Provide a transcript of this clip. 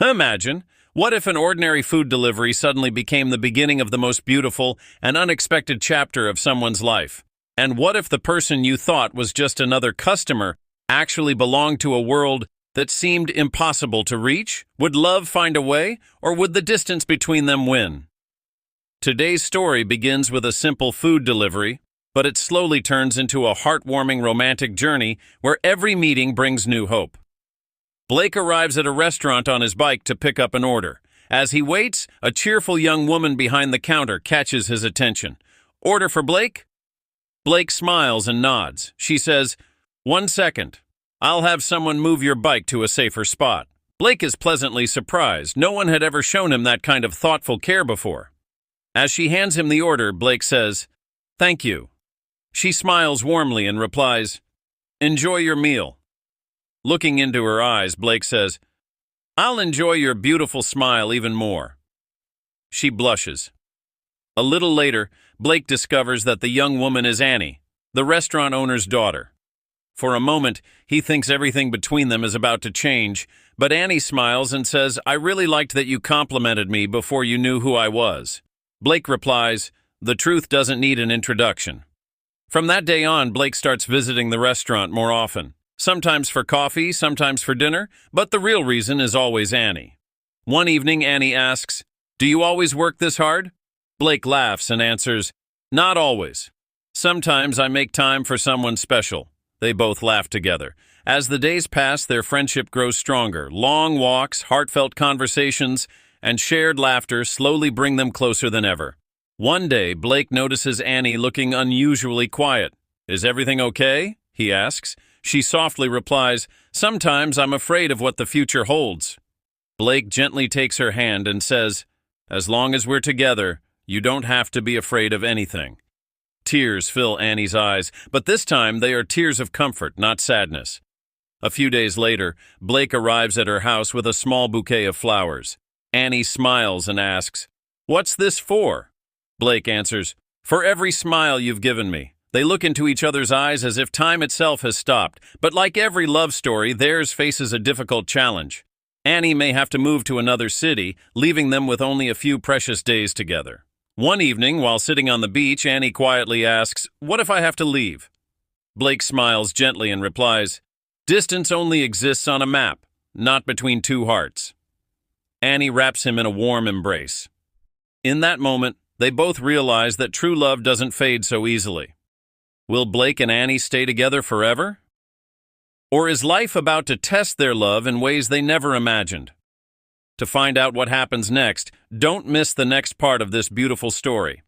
Imagine, what if an ordinary food delivery suddenly became the beginning of the most beautiful and unexpected chapter of someone's life? And what if the person you thought was just another customer actually belonged to a world that seemed impossible to reach? Would love find a way, or would the distance between them win? Today's story begins with a simple food delivery, but it slowly turns into a heartwarming romantic journey where every meeting brings new hope. Blake arrives at a restaurant on his bike to pick up an order. As he waits, a cheerful young woman behind the counter catches his attention. "Order for Blake?" Blake smiles and nods. She says, "1 second. I'll have someone move your bike to a safer spot." Blake is pleasantly surprised. No one had ever shown him that kind of thoughtful care before. As she hands him the order, Blake says, "Thank you." She smiles warmly and replies, "Enjoy your meal." Looking into her eyes, Blake says, "I'll enjoy your beautiful smile even more." She blushes. A little later, Blake discovers that the young woman is Annie, the restaurant owner's daughter. For a moment, he thinks everything between them is about to change, but Annie smiles and says, "I really liked that you complimented me before you knew who I was." Blake replies, "The truth doesn't need an introduction." From that day on, Blake starts visiting the restaurant more often. Sometimes for coffee, sometimes for dinner, but the real reason is always Annie. One evening, Annie asks, "Do you always work this hard?" Blake laughs and answers, "Not always. Sometimes I make time for someone special." They both laugh together. As the days pass, their friendship grows stronger. Long walks, heartfelt conversations, and shared laughter slowly bring them closer than ever. One day, Blake notices Annie looking unusually quiet. "Is everything okay?" he asks. She softly replies, "Sometimes I'm afraid of what the future holds." Blake gently takes her hand and says, "As long as we're together, you don't have to be afraid of anything." Tears fill Annie's eyes, but this time they are tears of comfort, not sadness. A few days later, Blake arrives at her house with a small bouquet of flowers. Annie smiles and asks, "What's this for?" Blake answers, "For every smile you've given me." They look into each other's eyes as if time itself has stopped, but like every love story, theirs faces a difficult challenge. Annie may have to move to another city, leaving them with only a few precious days together. One evening, while sitting on the beach, Annie quietly asks, "What if I have to leave?" Blake smiles gently and replies, "Distance only exists on a map, not between two hearts." Annie wraps him in a warm embrace. In that moment, they both realize that true love doesn't fade so easily. Will Blake and Annie stay together forever? Or is life about to test their love in ways they never imagined? To find out what happens next, don't miss the next part of this beautiful story.